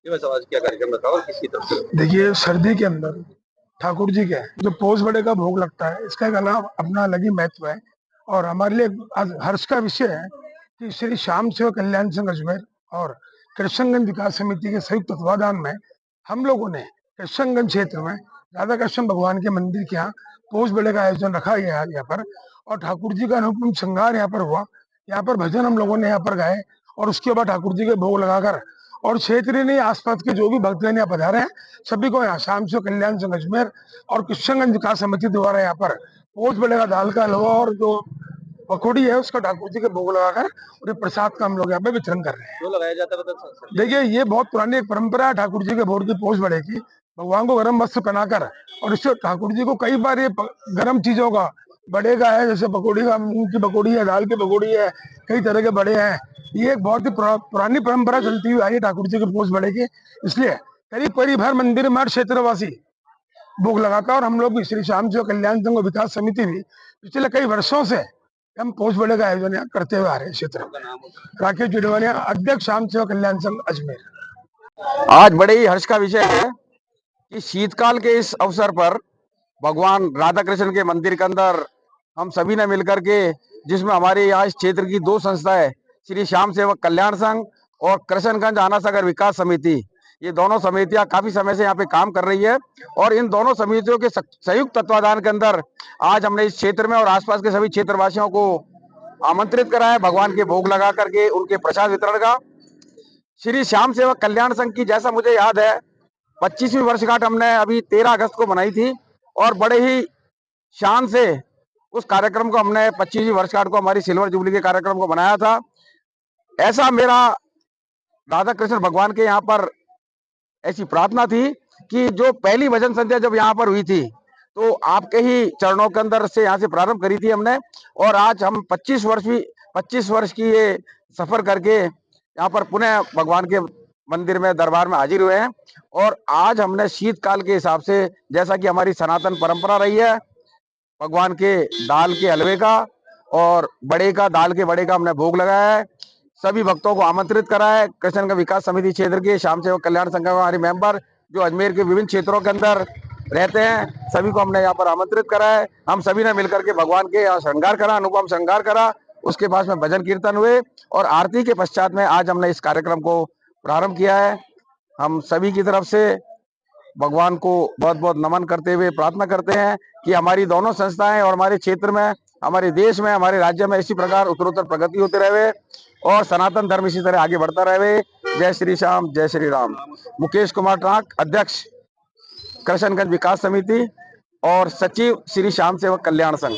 ये बस आज क्या कार्यक्रम रखा और किसकी तरफ से? देखिए, सर्दी के अंदर ठाकुर जी के जो पोष बड़े का भोग लगता है, इसका एक अपना अलग ही महत्व है। और हमारे लिए आज हर्ष का विषय है कि श्री श्याम सेवा कल्याण संघ अजमेर और कृष्णगंज विकास समिति के संयुक्त तत्वाधान में हम लोगों ने कृष्णगंज क्षेत्र में राधा कृष्ण भगवान के मंदिर के यहाँ पोष बड़े का आयोजन रखा गया है यहाँ पर। और ठाकुर जी का अनुपम श्रृंगार यहाँ पर हुआ। यहाँ पर भजन हम लोगों ने यहाँ पर गाए और उसके बाद ठाकुर जी के भोग लगाकर और क्षेत्रीय नहीं, आसपास के जो भी भक्तगण यहाँ पधारे हैं, सभी को यहाँ श्याम सेवा कल्याण संघ अजमेर और कृष्णगंज विकास समिति द्वारा यहाँ पर पोष बड़े का दाल का हलवा और जो पकौड़ी है उसका ठाकुर जी के भोग लगाकर और प्रसाद का हम लोग यहाँ पे वितरण कर रहे हैं। क्यों लगाया जाता है बता? देखिए, ये बहुत पुरानी एक परंपरा है ठाकुर जी के भोग की पोष बड़े की। भगवान को गर्म वस्त्र पहनाकर और इससे ठाकुर जी को कई बार ये गर्म चीजों का बड़े का है, जैसे पकौड़ी का, मूंग की पकौड़ी है, दाल की पकौड़ी है, कई तरह के बड़े हैं। ये एक बहुत ही पुरानी परंपरा चलती हुई आई है ठाकुर जी के पोष बड़े की। इसलिए करीब करीब हर मंदिर में हर क्षेत्रवासी भोग लगाता है और हम लोग भी श्री श्याम सेवा कल्याण संघ विकास समिति भी पिछले कई वर्षों से हम पोष बड़े का आयोजन यहाँ करते हुए आ रहे हैं। क्षेत्र राकेश जुडवानिया, अध्यक्ष श्याम सेवा कल्याण संघ अजमेर। आज बड़े ही हर्ष का विषय है कि शीतकाल के इस अवसर पर भगवान राधा कृष्ण के मंदिर के अंदर हम सभी ने मिलकर के, जिसमें हमारे यहाँ इस क्षेत्र की दो संस्थाएं श्री श्याम सेवक कल्याण संघ और कृष्णगंज आना सागर विकास समिति, ये दोनों समितियां काफी समय से यहाँ पे काम कर रही है और इन दोनों समितियों के संयुक्त तत्वाधान के अंदर आज हमने इस क्षेत्र में और आसपास के सभी क्षेत्रवासियों को आमंत्रित करा है भगवान के भोग लगा करके उनके प्रसाद वितरण का। श्री श्याम सेवक कल्याण संघ की, जैसा मुझे याद है, 25वीं वर्षगांठ हमने अभी 13 अगस्त को मनाई थी और बड़े ही शान से उस कार्यक्रम को हमने 25वीं वर्षगांठ को हमारी सिल्वर जुबली के कार्यक्रम को बनाया था। ऐसा मेरा राधा कृष्ण भगवान के यहाँ पर ऐसी प्रार्थना थी कि जो पहली भजन संध्या जब यहाँ पर हुई थी तो आपके ही चरणों के अंदर से यहाँ से प्रारंभ करी थी हमने, और आज हम 25 वर्ष की ये सफर करके यहाँ पर पुनः भगवान के मंदिर में दरबार में हाजिर हुए हैं। और आज हमने शीतकाल के हिसाब से, जैसा कि हमारी सनातन परंपरा रही है, भगवान के दाल के हलवे का और बड़े का, दाल के बड़े का हमने भोग लगाया है। सभी भक्तों को आमंत्रित करा है। कृष्णगंज विकास समिति क्षेत्र के श्याम सेवक कल्याण संघ के हमारे मेंबर जो अजमेर के विभिन्न क्षेत्रों के अंदर रहते हैं, सभी को हमने यहाँ पर आमंत्रित करा है। हम सभी ने मिलकर के भगवान के यहाँ श्रृंगार करा, अनुपम श्रृंगार करा। उसके बाद में भजन कीर्तन हुए और आरती के पश्चात में आज हमने इस कार्यक्रम को प्रारंभ किया है। हम सभी की तरफ से भगवान को बहुत बहुत नमन करते हुए प्रार्थना करते हैं कि हमारी दोनों संस्थाएं और हमारे क्षेत्र में, हमारे देश में, हमारे राज्य में इसी प्रकार उत्तरोत्तर प्रगति होते रहे और सनातन धर्म इसी तरह आगे बढ़ता रहे। जय श्री श्याम, जय श्री राम। मुकेश कुमार ट्राक, अध्यक्ष कृष्णगंज विकास समिति और सचिव श्री श्याम सेवक कल्याण संघ।